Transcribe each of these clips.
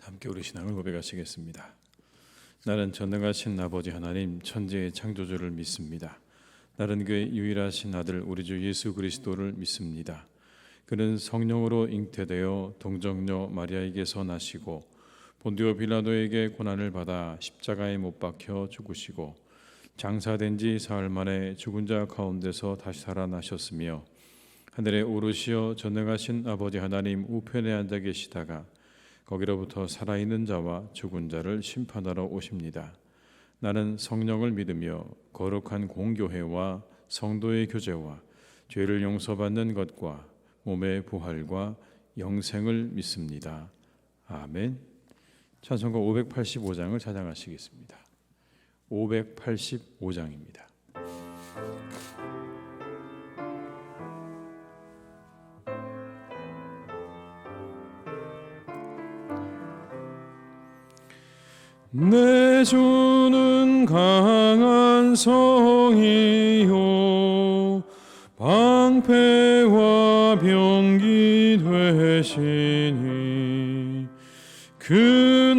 함께 우리 신앙을 고백하시겠습니다. 나는 전능하신 아버지 하나님 천지의 창조주를 믿습니다. 나는 그의 유일하신 아들 우리 주 예수 그리스도를 믿습니다. 그는 성령으로 잉태되어 동정녀 마리아에게서 나시고 본디오 빌라도에게 고난을 받아 십자가에 못 박혀 죽으시고 장사된 지 사흘 만에 죽은 자 가운데서 다시 살아나셨으며 하늘에 오르시어 전능하신 아버지 하나님 우편에 앉아 계시다가 거기로부터 살아있는 자와 죽은 자를 심판하러 오십니다. 나는 성령을 믿으며 거룩한 공교회와 성도의 교제와 죄를 용서받는 것과 몸의 부활과 영생을 믿습니다. 아멘. 찬송가 585장을 찬양하시겠습니다. 585장입니다. 내 주는 강한 성이요 방패와 병기 되시니 그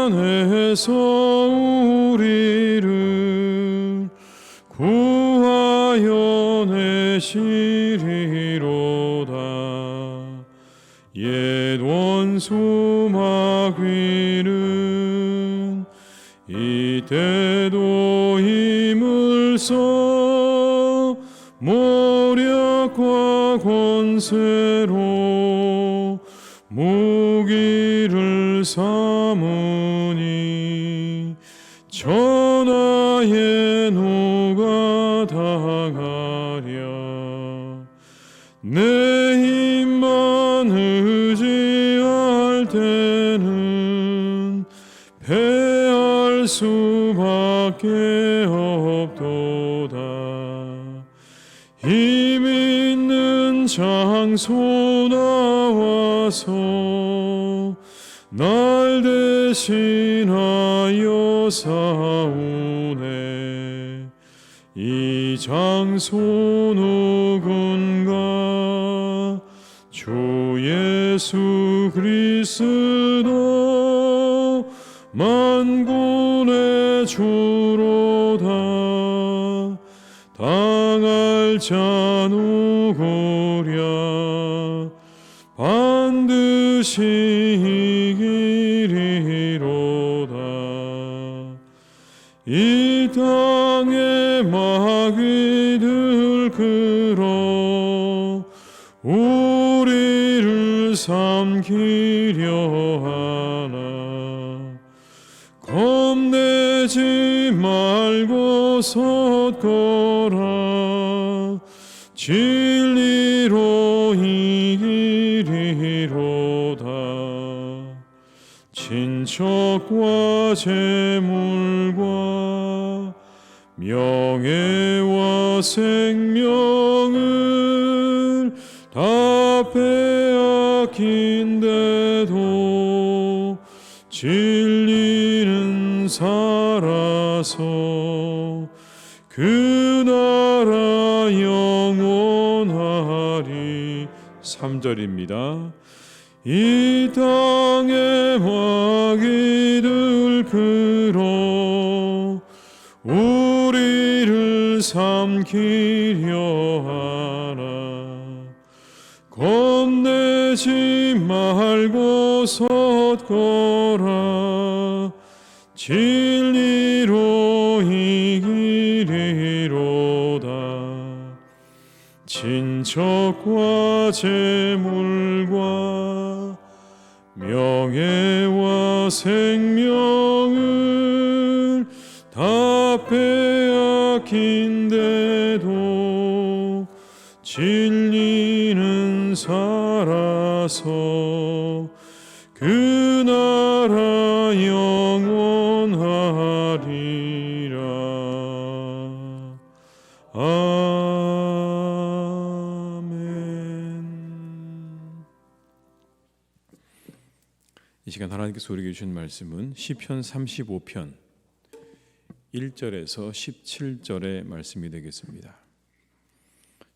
환난에서 우리를 구하여 내시리로다. 옛 원수 마귀는 이때도 힘을 써 모략과 권세로 무기를 삼으니 천하에 누가 당하랴. 내 힘만 의지할 때는 패할 수밖에 없도다. 힘 있는 장소 나와서 날 대신하여 싸우네. 이 장소 누군가 주 예수 그리스도 만군의 주로다. 당할 자 누구랴. 반드시 이기리로다. 이 땅의 마귀들 끌어 우리를 삼키려 하나. 겁내지 말고 섰거라. 진리로 이기리로다. 친척과 재물과 명예와 생명을 다 빼앗긴데도 진리는 살아서 그 나라 영원하리. 3절입니다. 이 땅의 마귀들 끌어 우리를 삼키려 하나. 겁내지 말고 섰거라. 진리로 이기리로다. 친척과 재물과 명예와 생명을 다 빼앗긴데도 진리는 살아서 그 나라 영원하리라. 아멘. 이 시간 하나님께서 우리에게 주신 말씀은 시편 35편 1절에서 17절의 말씀이 되겠습니다.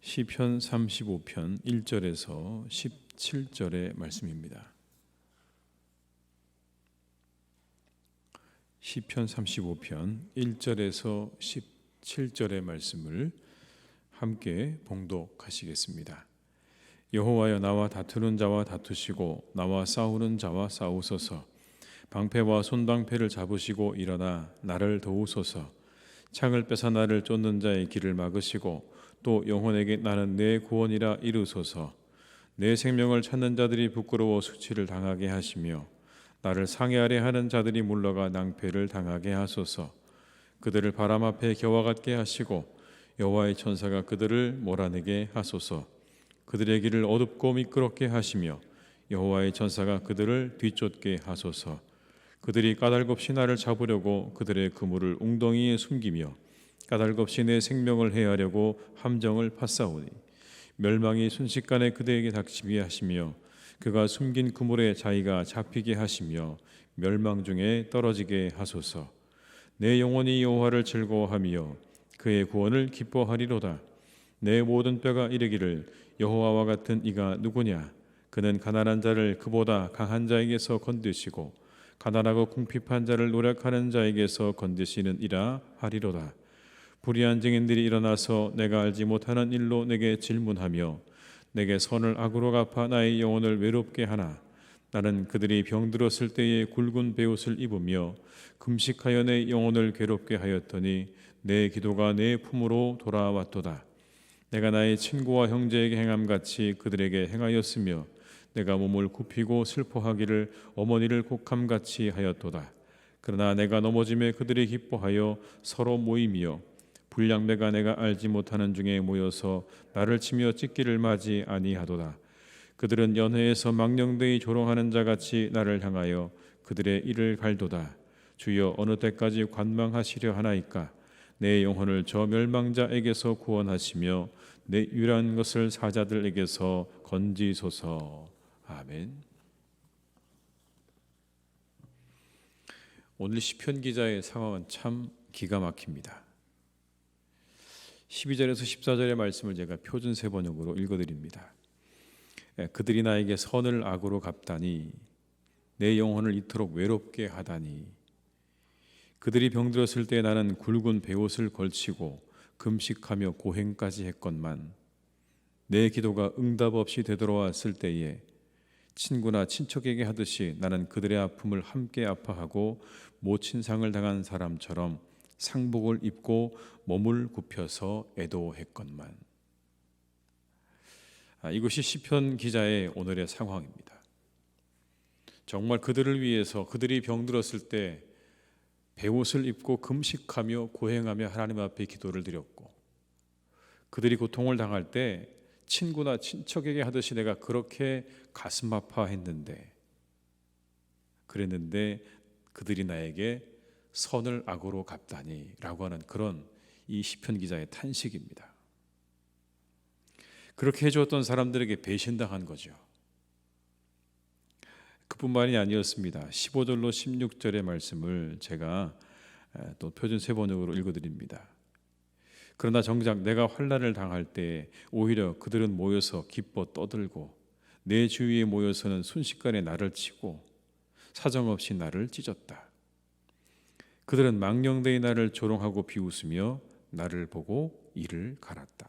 시편 35편 1절에서 17절의 말씀입니다. 시편 35편 1절에서 17절의 말씀을 함께 봉독하시겠습니다. 여호와여, 나와 다투는 자와 다투시고 나와 싸우는 자와 싸우소서. 방패와 손방패를 잡으시고 일어나 나를 도우소서. 창을 뺏어 나를 쫓는 자의 길을 막으시고 또 영혼에게 나는 내 구원이라 이르소서. 내 생명을 찾는 자들이 부끄러워 수치를 당하게 하시며 나를 상해하려 하는 자들이 물러가 낭패를 당하게 하소서. 그들을 바람 앞에 겨와 같게 하시고 여호와의 천사가 그들을 몰아내게 하소서. 그들의 길을 어둡고 미끄럽게 하시며 여호와의 천사가 그들을 뒤쫓게 하소서. 그들이 까닭없이 나를 잡으려고 그들의 그물을 웅덩이에 숨기며 까닭없이 내 생명을 해하려고 함정을 파싸우니 멸망이 순식간에 그들에게 닥치게 하시며 그가 숨긴 그물에 자기가 잡히게 하시며 멸망 중에 떨어지게 하소서. 내 영혼이 여호와를 즐거워하며 그의 구원을 기뻐하리로다. 내 모든 뼈가 이르기를 여호와와 같은 이가 누구냐. 그는 가난한 자를 그보다 강한 자에게서 건드시고 가난하고 궁핍한 자를 노력하는 자에게서 건드시는 이라 하리로다. 불의한 증인들이 일어나서 내가 알지 못하는 일로 내게 질문하며 내게 선을 악으로 갚아 나의 영혼을 외롭게 하나. 나는 그들이 병들었을 때에 굵은 베옷을 입으며 금식하여 내 영혼을 괴롭게 하였더니 내 기도가 내 품으로 돌아왔도다. 내가 나의 친구와 형제에게 행함같이 그들에게 행하였으며 내가 몸을 굽히고 슬퍼하기를 어머니를 곡함같이 하였도다. 그러나 내가 넘어짐에 그들이 기뻐하여 서로 모이며 불량배가 내가 알지 못하는 중에 모여서 나를 치며 찢기를 맞이 아니하도다. 그들은 연회에서 망령되이 조롱하는 자같이 나를 향하여 그들의 이를 갈도다. 주여, 어느 때까지 관망하시려 하나이까. 내 영혼을 저 멸망자에게서 구원하시며 내 유일한 것을 사자들에게서 건지소서. 아멘. 오늘 시편 기자의 상황은 참 기가 막힙니다. 12절에서 14절의 말씀을 제가 표준세 번역으로 읽어드립니다. 그들이 나에게 선을 악으로 갚다니 내 영혼을 이토록 외롭게 하다니. 그들이 병들었을 때 나는 굵은 베옷을 걸치고 금식하며 고행까지 했건만 내 기도가 응답 없이 되돌아왔을 때에 친구나 친척에게 하듯이 나는 그들의 아픔을 함께 아파하고 모친상을 당한 사람처럼 상복을 입고 몸을 굽혀서 애도했건만. 이것이 시편 기자의 오늘의 상황입니다. 정말 그들을 위해서 그들이 병들었을 때 베옷을 입고 금식하며 고행하며 하나님 앞에 기도를 드렸고, 그들이 고통을 당할 때 친구나 친척에게 하듯이 내가 그렇게 가슴 아파했는데, 그랬는데 그들이 나에게 선을 악으로 갚다니 라고 하는 그런 이 시편 기자의 탄식입니다. 그렇게 해주었던 사람들에게 배신당한 거죠. 그뿐만이 아니었습니다. 15절로 16절의 말씀을 제가 또 표준 세번역으로 읽어드립니다. 그러나 정작 내가 환난을 당할 때 오히려 그들은 모여서 기뻐 떠들고 내 주위에 모여서는 순식간에 나를 치고 사정없이 나를 찢었다. 그들은 망령되이 나를 조롱하고 비웃으며 나를 보고 이를 갈았다.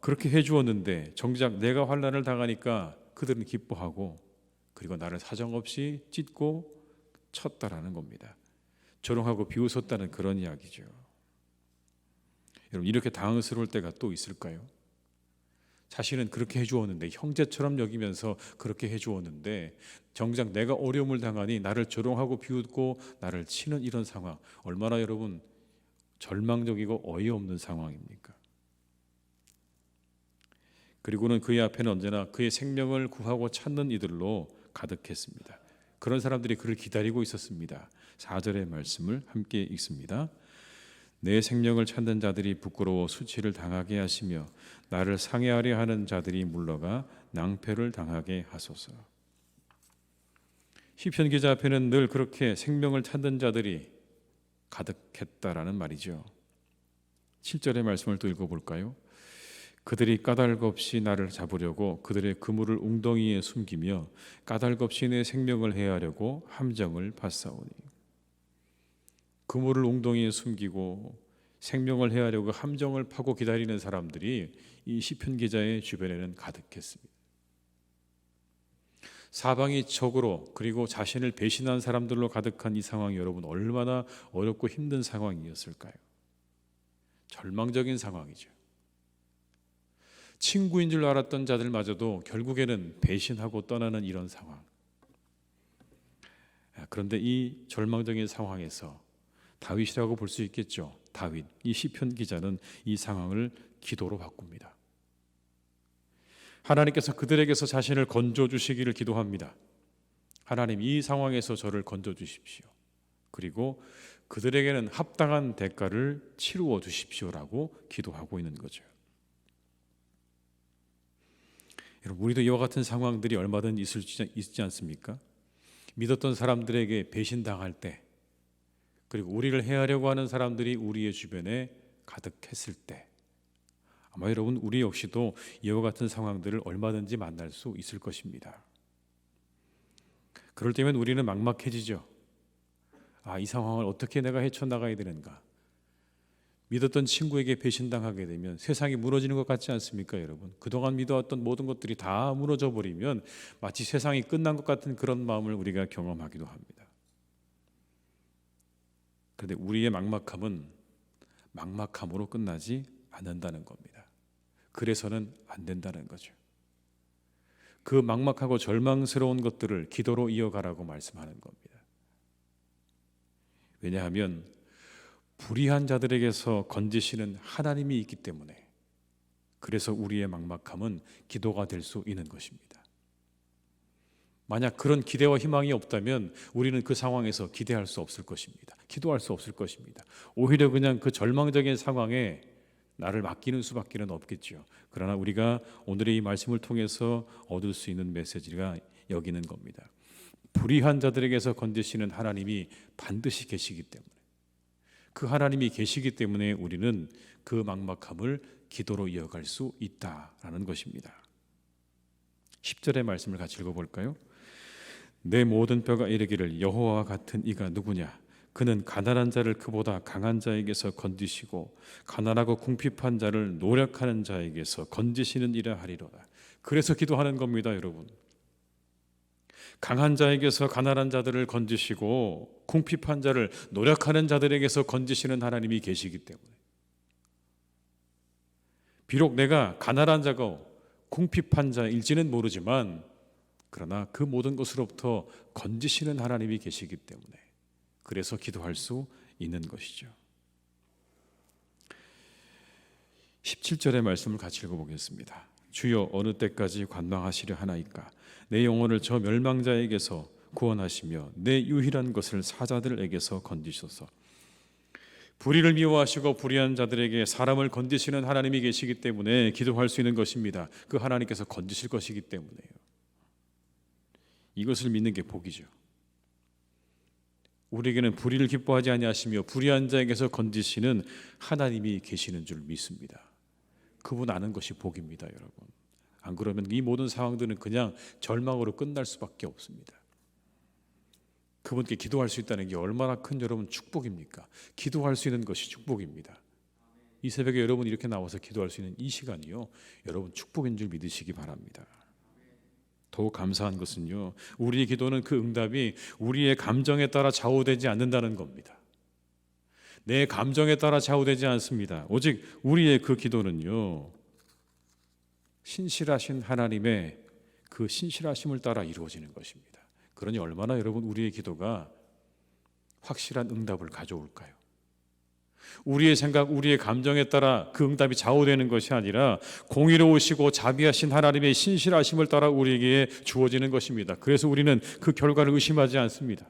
그렇게 해주었는데 정작 내가 환난을 당하니까 그들은 기뻐하고 그리고 나를 사정없이 찢고 쳤다라는 겁니다. 조롱하고 비웃었다는 그런 이야기죠. 여러분, 이렇게 당황스러울 때가 또 있을까요? 자신은 그렇게 해주었는데, 형제처럼 여기면서 그렇게 해주었는데 정작 내가 어려움을 당하니 나를 조롱하고 비웃고 나를 치는 이런 상황, 얼마나 여러분 절망적이고 어이없는 상황입니까? 그리고는 그의 앞에는 언제나 그의 생명을 구하고 찾는 이들로 가득했습니다. 그런 사람들이 그를 기다리고 있었습니다. 4절의 말씀을 함께 읽습니다. 내 생명을 찾는 자들이 부끄러워 수치를 당하게 하시며 나를 상해하려 하는 자들이 물러가 낭패를 당하게 하소서. 시편 기자 앞에는 늘 그렇게 생명을 찾는 자들이 가득했다라는 말이죠. 7절의 말씀을 또 읽어볼까요? 그들이 까닭 없이 나를 잡으려고 그들의 그물을 웅덩이에 숨기며 까닭 없이 내 생명을 해하려고 함정을 받사오니. 그물을 웅덩이에 숨기고 생명을 해하려고 함정을 파고 기다리는 사람들이 이 시편 기자의 주변에는 가득했습니다. 사방이 적으로 그리고 자신을 배신한 사람들로 가득한 이 상황이 여러분 얼마나 어렵고 힘든 상황이었을까요? 절망적인 상황이죠. 친구인 줄 알았던 자들마저도 결국에는 배신하고 떠나는 이런 상황. 그런데 이 절망적인 상황에서 다윗이라고 볼 수 있겠죠. 다윗, 이 시편 기자는 이 상황을 기도로 바꿉니다. 하나님께서 그들에게서 자신을 건져 주시기를 기도합니다. 하나님, 이 상황에서 저를 건져 주십시오. 그리고 그들에게는 합당한 대가를 치루어 주십시오라고 기도하고 있는 거죠. 여러분, 우리도 이와 같은 상황들이 얼마든 있지 않습니까? 믿었던 사람들에게 배신당할 때, 그리고 우리를 해하려고 하는 사람들이 우리의 주변에 가득했을 때, 아마 여러분 우리 역시도 이와 같은 상황들을 얼마든지 만날 수 있을 것입니다. 그럴 때면 우리는 막막해지죠. 이 상황을 어떻게 내가 헤쳐나가야 되는가? 믿었던 친구에게 배신당하게 되면 세상이 무너지는 것 같지 않습니까, 여러분? 그동안 믿어왔던 모든 것들이 다 무너져 버리면 마치 세상이 끝난 것 같은 그런 마음을 우리가 경험하기도 합니다. 그런데 우리의 막막함은 막막함으로 끝나지 않는다는 겁니다. 그래서는 안 된다는 거죠. 그 막막하고 절망스러운 것들을 기도로 이어가라고 말씀하는 겁니다. 왜냐하면 불의한 자들에게서 건지시는 하나님이 있기 때문에, 그래서 우리의 막막함은 기도가 될 수 있는 것입니다. 만약 그런 기대와 희망이 없다면 우리는 그 상황에서 기대할 수 없을 것입니다. 기도할 수 없을 것입니다. 오히려 그냥 그 절망적인 상황에 나를 맡기는 수밖에는 없겠죠. 그러나 우리가 오늘의 이 말씀을 통해서 얻을 수 있는 메시지가 여기 있는 겁니다. 불의한 자들에게서 건지시는 하나님이 반드시 계시기 때문에, 그 하나님이 계시기 때문에 우리는 그 막막함을 기도로 이어갈 수 있다라는 것입니다. 10절의 말씀을 같이 읽어볼까요? 내 모든 뼈가 이르기를 여호와와 같은 이가 누구냐? 그는 가난한 자를 그보다 강한 자에게서 건지시고 가난하고 궁핍한 자를 노력하는 자에게서 건지시는 이라 하리로다. 그래서 기도하는 겁니다, 여러분. 강한 자에게서 가난한 자들을 건지시고 궁핍한 자를 노력하는 자들에게서 건지시는 하나님이 계시기 때문에, 비록 내가 가난한 자고 궁핍한 자일지는 모르지만 그러나 그 모든 것으로부터 건지시는 하나님이 계시기 때문에 그래서 기도할 수 있는 것이죠. 17절의 말씀을 같이 읽어보겠습니다. 주여 어느 때까지 관망하시려 하나이까? 내 영혼을 저 멸망자에게서 구원하시며 내 유일한 것을 사자들에게서 건지소서. 불의를 미워하시고 불의한 자들에게 사람을 건지시는 하나님이 계시기 때문에 기도할 수 있는 것입니다. 그 하나님께서 건지실 것이기 때문에요. 이것을 믿는 게 복이죠. 우리에게는 불의를 기뻐하지 아니하시며 불의한 자에게서 건지시는 하나님이 계시는 줄 믿습니다. 그분 아는 것이 복입니다, 여러분. 안 그러면 이 모든 상황들은 그냥 절망으로 끝날 수밖에 없습니다. 그분께 기도할 수 있다는 게 얼마나 큰 여러분 축복입니까? 기도할 수 있는 것이 축복입니다. 이 새벽에 여러분이 이렇게 나와서 기도할 수 있는 이 시간이요, 여러분 축복인 줄 믿으시기 바랍니다. 더욱 감사한 것은요, 우리의 기도는 그 응답이 우리의 감정에 따라 좌우되지 않는다는 겁니다. 내 감정에 따라 좌우되지 않습니다. 오직 우리의 그 기도는요, 신실하신 하나님의 그 신실하심을 따라 이루어지는 것입니다. 그러니 얼마나 여러분 우리의 기도가 확실한 응답을 가져올까요? 우리의 생각, 우리의 감정에 따라 그 응답이 좌우되는 것이 아니라 공의로우시고 자비하신 하나님의 신실하심을 따라 우리에게 주어지는 것입니다. 그래서 우리는 그 결과를 의심하지 않습니다.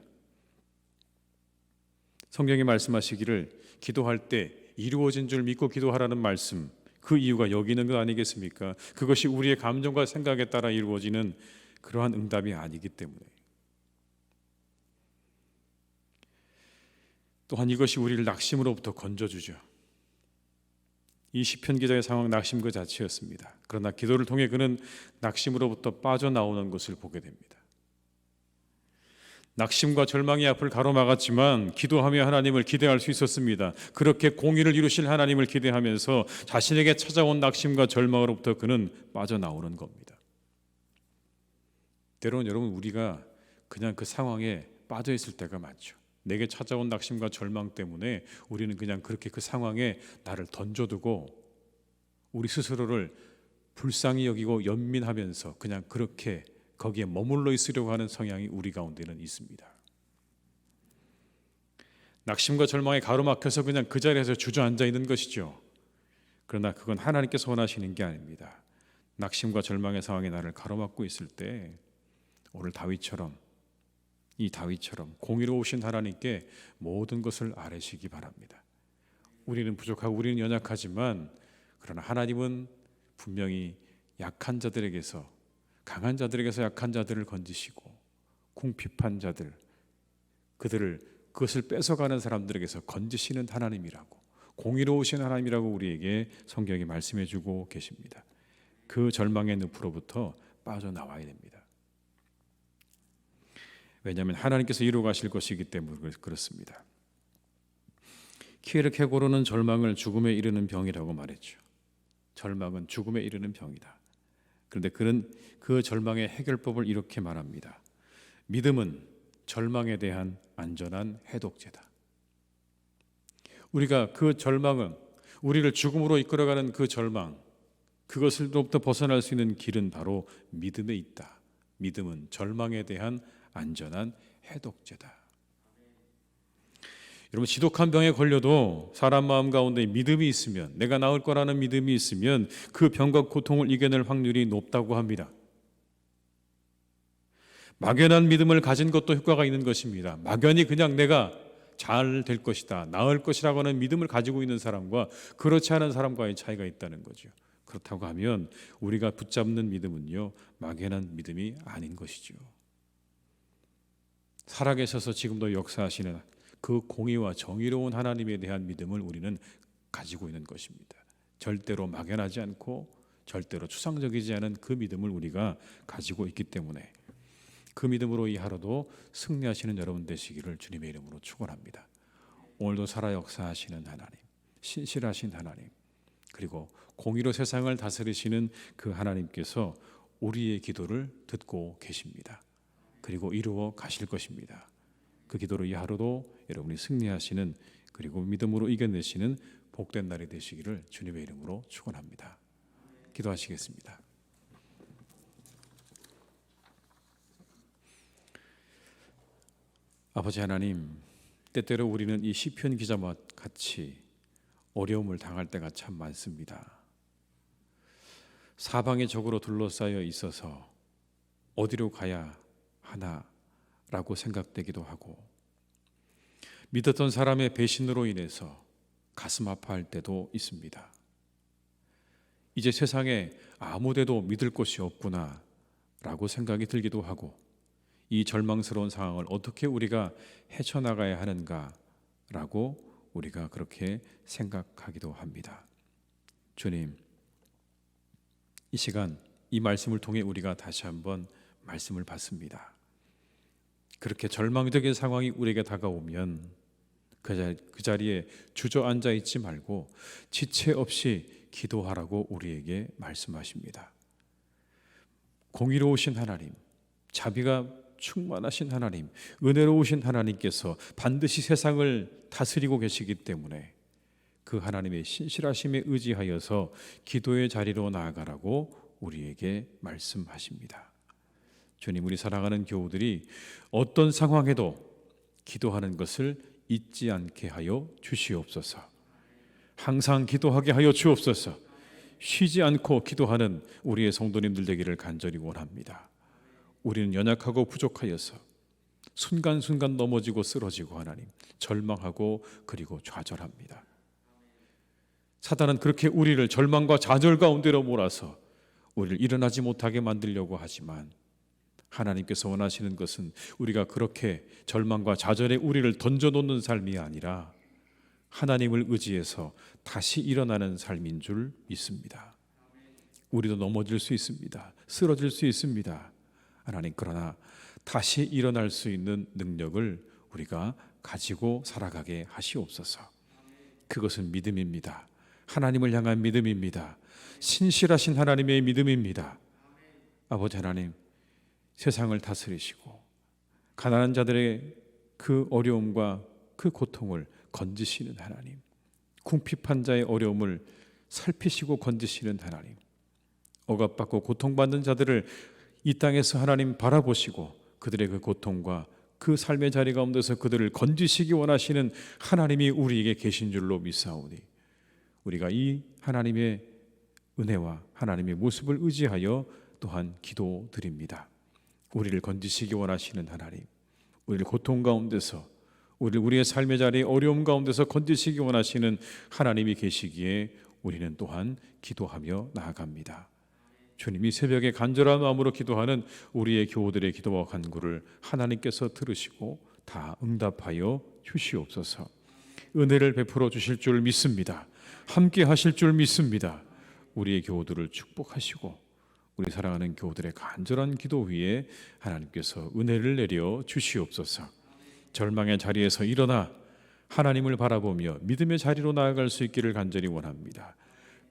성경이 말씀하시기를 기도할 때 이루어진 줄 믿고 기도하라는 말씀, 그 이유가 여기 있는 것 아니겠습니까? 그것이 우리의 감정과 생각에 따라 이루어지는 그러한 응답이 아니기 때문에. 또한 이것이 우리를 낙심으로부터 건져주죠. 이 시편 기자의 상황 낙심 그 자체였습니다. 그러나 기도를 통해 그는 낙심으로부터 빠져나오는 것을 보게 됩니다. 낙심과 절망의 앞을 가로막았지만 기도하며 하나님을 기대할 수 있었습니다. 그렇게 공의를 이루실 하나님을 기대하면서 자신에게 찾아온 낙심과 절망으로부터 그는 빠져나오는 겁니다. 때로는 여러분, 우리가 그냥 그 상황에 빠져 있을 때가 많죠. 내게 찾아온 낙심과 절망 때문에 우리는 그냥 그렇게 그 상황에 나를 던져두고 우리 스스로를 불쌍히 여기고 연민하면서 그냥 그렇게 거기에 머물러 있으려고 하는 성향이 우리 가운데는 있습니다. 낙심과 절망에 가로막혀서 그냥 그 자리에서 주저앉아 있는 것이죠. 그러나 그건 하나님께서 원하시는 게 아닙니다. 낙심과 절망의 상황에 나를 가로막고 있을 때 오늘 이 다윗처럼 공의로우신 하나님께 모든 것을 아뢰시기 바랍니다. 우리는 부족하고 우리는 연약하지만 그러나 하나님은 분명히 약한 자들에게서, 강한 자들에게서 약한 자들을 건지시고 궁핍한 자들, 그것을 뺏어가는 사람들에게서 건지시는 하나님이라고, 공의로우신 하나님이라고 우리에게 성경이 말씀해 주고 계십니다. 그 절망의 늪으로부터 빠져나와야 됩니다. 왜냐하면 하나님께서 이루어 가실 것이기 때문에 그렇습니다. 키에르케고르는 절망을 죽음에 이르는 병이라고 말했죠. 절망은 죽음에 이르는 병이다. 그런데 그는 그 절망의 해결법을 이렇게 말합니다. 믿음은 절망에 대한 안전한 해독제다. 우리가 그 절망은, 우리를 죽음으로 이끌어가는 그 절망, 그것으로부터 벗어날 수 있는 길은 바로 믿음에 있다. 믿음은 절망에 대한 안전한 해독제다. 여러분, 지독한 병에 걸려도 사람 마음 가운데 믿음이 있으면, 내가 나을 거라는 믿음이 있으면 그 병과 고통을 이겨낼 확률이 높다고 합니다. 막연한 믿음을 가진 것도 효과가 있는 것입니다. 막연히 그냥 내가 잘 될 것이다, 나을 것이라고 하는 믿음을 가지고 있는 사람과 그렇지 않은 사람과의 차이가 있다는 거죠. 그렇다고 하면 우리가 붙잡는 믿음은요, 막연한 믿음이 아닌 것이죠. 살아계셔서 지금도 역사하시는 그 공의와 정의로운 하나님에 대한 믿음을 우리는 가지고 있는 것입니다. 절대로 막연하지 않고 절대로 추상적이지 않은 그 믿음을 우리가 가지고 있기 때문에 그 믿음으로 이 하루도 승리하시는 여러분 되시기를 주님의 이름으로 축원합니다. 오늘도 살아 역사하시는 하나님, 신실하신 하나님, 그리고 공의로 세상을 다스리시는 그 하나님께서 우리의 기도를 듣고 계십니다. 그리고 이루어 가실 것입니다. 그 기도로 이 하루도 여러분이 승리하시는, 그리고 믿음으로 이겨내시는 복된 날이 되시기를 주님의 이름으로 축원합니다. 기도하시겠습니다. 아버지 하나님, 때때로 우리는 이 시편 기자와 같이 어려움을 당할 때가 참 많습니다. 사방의 적으로 둘러싸여 있어서 어디로 가야 하나라고 생각되기도 하고, 믿었던 사람의 배신으로 인해서 가슴 아파할 때도 있습니다. 이제 세상에 아무데도 믿을 곳이 없구나 라고 생각이 들기도 하고, 이 절망스러운 상황을 어떻게 우리가 헤쳐나가야 하는가 라고 우리가 그렇게 생각하기도 합니다. 주님, 이 시간 이 말씀을 통해 우리가 다시 한번 말씀을 받습니다. 그렇게 절망적인 상황이 우리에게 다가오면 그 자리에 주저앉아 있지 말고 지체 없이 기도하라고 우리에게 말씀하십니다. 공의로우신 하나님, 자비가 충만하신 하나님, 은혜로우신 하나님께서 반드시 세상을 다스리고 계시기 때문에 그 하나님의 신실하심에 의지하여서 기도의 자리로 나아가라고 우리에게 말씀하십니다. 주님, 우리 사랑하는 교우들이 어떤 상황에도 기도하는 것을 잊지 않게 하여 주시옵소서. 항상 기도하게 하여 주옵소서. 쉬지 않고 기도하는 우리의 성도님들 되기를 간절히 원합니다. 우리는 연약하고 부족하여서 순간순간 넘어지고 쓰러지고 하나님, 절망하고 그리고 좌절합니다. 사단은 그렇게 우리를 절망과 좌절 가운데로 몰아서 우리를 일어나지 못하게 만들려고 하지만, 하나님께서 원하시는 것은 우리가 그렇게 절망과 좌절에 우리를 던져놓는 삶이 아니라 하나님을 의지해서 다시 일어나는 삶인 줄 믿습니다. 우리도 넘어질 수 있습니다. 쓰러질 수 있습니다. 하나님, 그러나 다시 일어날 수 있는 능력을 우리가 가지고 살아가게 하시옵소서. 그것은 믿음입니다. 하나님을 향한 믿음입니다. 신실하신 하나님의 믿음입니다. 아버지 하나님, 세상을 다스리시고 가난한 자들의 그 어려움과 그 고통을 건지시는 하나님, 궁핍한 자의 어려움을 살피시고 건지시는 하나님, 억압받고 고통받는 자들을 이 땅에서 하나님 바라보시고 그들의 그 고통과 그 삶의 자리 가운데서 그들을 건지시기 원하시는 하나님이 우리에게 계신 줄로 믿사오니, 우리가 이 하나님의 은혜와 하나님의 모습을 의지하여 또한 기도드립니다. 우리를 건지시기 원하시는 하나님, 우리를 고통 가운데서, 우리의 삶의 자리에 어려움 가운데서 건지시기 원하시는 하나님이 계시기에 우리는 또한 기도하며 나아갑니다. 주님이 새벽에 간절한 마음으로 기도하는 우리의 교우들의 기도와 간구를 하나님께서 들으시고 다 응답하여 주시옵소서. 은혜를 베풀어 주실 줄 믿습니다. 함께 하실 줄 믿습니다. 우리의 교우들을 축복하시고 우리 사랑하는 교우들의 간절한 기도 위에 하나님께서 은혜를 내려 주시옵소서. 절망의 자리에서 일어나 하나님을 바라보며 믿음의 자리로 나아갈 수 있기를 간절히 원합니다.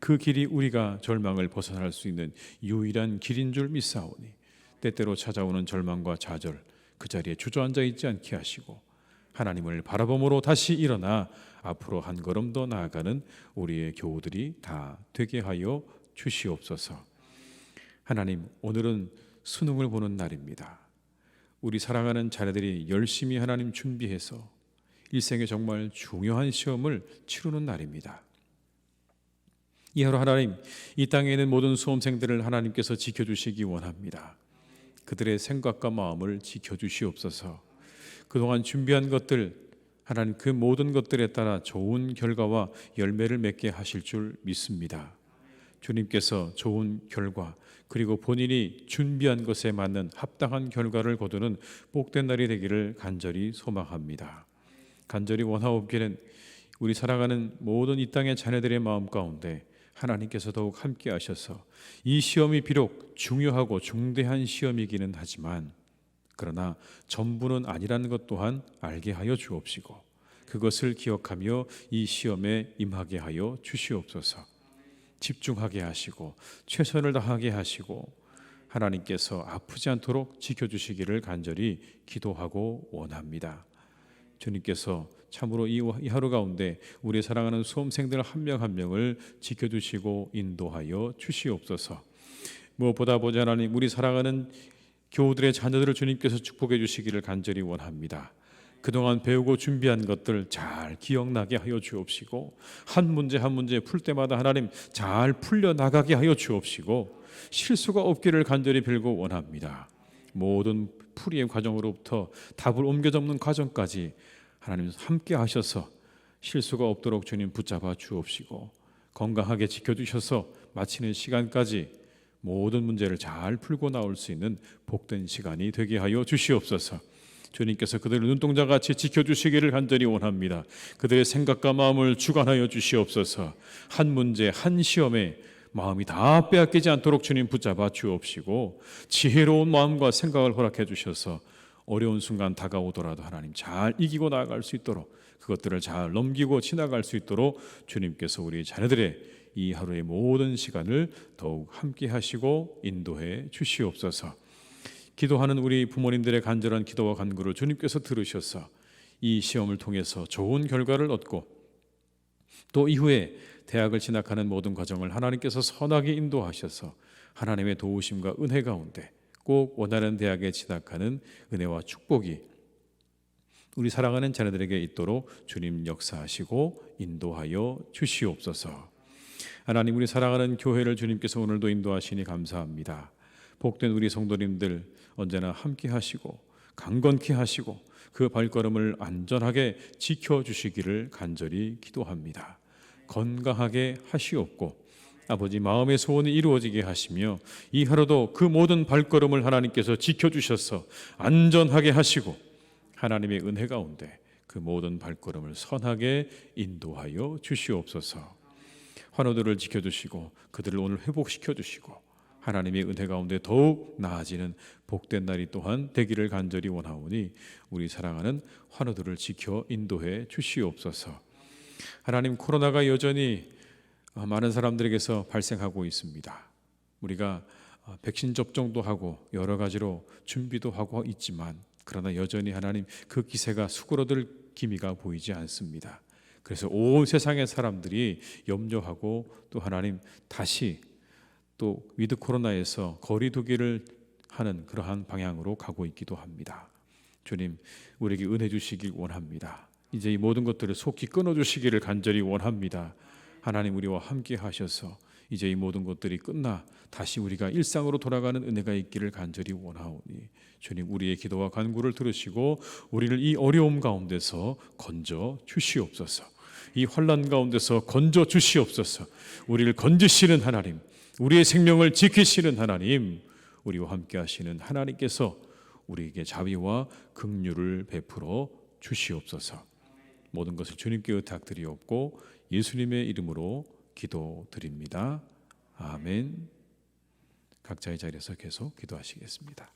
그 길이 우리가 절망을 벗어날 수 있는 유일한 길인 줄 믿사오니, 때때로 찾아오는 절망과 좌절, 그 자리에 주저앉아 있지 않게 하시고 하나님을 바라봄으로 다시 일어나 앞으로 한 걸음 더 나아가는 우리의 교우들이 다 되게 하여 주시옵소서. 하나님, 오늘은 수능을 보는 날입니다. 우리 사랑하는 자녀들이 열심히 하나님 준비해서 일생에 정말 중요한 시험을 치르는 날입니다. 이 하루 하나님, 이 땅에 있는 모든 수험생들을 하나님께서 지켜주시기 원합니다. 그들의 생각과 마음을 지켜주시옵소서. 그동안 준비한 것들, 하나님 그 모든 것들에 따라 좋은 결과와 열매를 맺게 하실 줄 믿습니다. 주님께서 좋은 결과, 그리고 본인이 준비한 것에 맞는 합당한 결과를 거두는 복된 날이 되기를 간절히 소망합니다. 간절히 원하옵기는 우리 살아가는 모든 이 땅의 자녀들의 마음 가운데 하나님께서 더욱 함께 하셔서 이 시험이 비록 중요하고 중대한 시험이기는 하지만 그러나 전부는 아니라는 것 또한 알게 하여 주옵시고 그것을 기억하며 이 시험에 임하게 하여 주시옵소서. 집중하게 하시고 최선을 다하게 하시고 하나님께서 아프지 않도록 지켜주시기를 간절히 기도하고 원합니다. 주님께서 참으로 이 하루 가운데 우리 사랑하는 수험생들 한 명 한 명을 지켜주시고 인도하여 주시옵소서. 무엇보다 아버지 하나님, 우리 사랑하는 교우들의 자녀들을 주님께서 축복해 주시기를 간절히 원합니다. 그동안 배우고 준비한 것들 잘 기억나게 하여 주옵시고 한 문제 한 문제 풀 때마다 하나님 잘 풀려나가게 하여 주옵시고 실수가 없기를 간절히 빌고 원합니다. 모든 풀이의 과정으로부터 답을 옮겨 접는 과정까지 하나님 함께 하셔서 실수가 없도록 주님 붙잡아 주옵시고 건강하게 지켜주셔서 마치는 시간까지 모든 문제를 잘 풀고 나올 수 있는 복된 시간이 되게 하여 주시옵소서. 주님께서 그들을 눈동자같이 지켜주시기를 간절히 원합니다. 그들의 생각과 마음을 주관하여 주시옵소서. 한 문제 한 시험에 마음이 다 빼앗기지 않도록 주님 붙잡아 주옵시고 지혜로운 마음과 생각을 허락해 주셔서 어려운 순간 다가오더라도 하나님 잘 이기고 나아갈 수 있도록 그것들을 잘 넘기고 지나갈 수 있도록 주님께서 우리 자녀들의 이 하루의 모든 시간을 더욱 함께 하시고 인도해 주시옵소서. 기도하는 우리 부모님들의 간절한 기도와 간구를 주님께서 들으셔서 이 시험을 통해서 좋은 결과를 얻고 또 이후에 대학을 진학하는 모든 과정을 하나님께서 선하게 인도하셔서 하나님의 도우심과 은혜 가운데 꼭 원하는 대학에 진학하는 은혜와 축복이 우리 사랑하는 자녀들에게 있도록 주님 역사하시고 인도하여 주시옵소서. 하나님, 우리 사랑하는 교회를 주님께서 오늘도 인도하시니 감사합니다. 복된 우리 성도님들 언제나 함께 하시고 강건케 하시고 그 발걸음을 안전하게 지켜주시기를 간절히 기도합니다. 건강하게 하시옵고 아버지 마음의 소원이 이루어지게 하시며 이 하루도 그 모든 발걸음을 하나님께서 지켜주셔서 안전하게 하시고 하나님의 은혜 가운데 그 모든 발걸음을 선하게 인도하여 주시옵소서. 환우들을 지켜주시고 그들을 오늘 회복시켜 주시고 하나님의 은혜 가운데 더욱 나아지는 복된 날이 또한 되기를 간절히 원하오니 우리 사랑하는 환우들을 지켜 인도해 주시옵소서. 하나님, 코로나가 여전히 많은 사람들에게서 발생하고 있습니다. 우리가 백신 접종도 하고 여러 가지로 준비도 하고 있지만 그러나 여전히 하나님 그 기세가 수그러들 기미가 보이지 않습니다. 그래서 온 세상의 사람들이 염려하고 또 하나님 다시 또 위드 코로나에서 거리 두기를 하는 그러한 방향으로 가고 있기도 합니다. 주님, 우리에게 은혜 주시길 원합니다. 이제 이 모든 것들을 속히 끊어주시기를 간절히 원합니다. 하나님, 우리와 함께 하셔서 이제 이 모든 것들이 끝나 다시 우리가 일상으로 돌아가는 은혜가 있기를 간절히 원하오니 주님, 우리의 기도와 간구를 들으시고 우리를 이 어려움 가운데서 건져 주시옵소서. 이 환난 가운데서 건져 주시옵소서. 우리를 건지시는 하나님, 우리의 생명을 지키시는 하나님, 우리와 함께 하시는 하나님께서 우리에게 자비와 긍휼을 베풀어 주시옵소서. 모든 것을 주님께 의탁드리옵고 예수님의 이름으로 기도드립니다. 아멘. 각자의 자리에서 계속 기도하시겠습니다.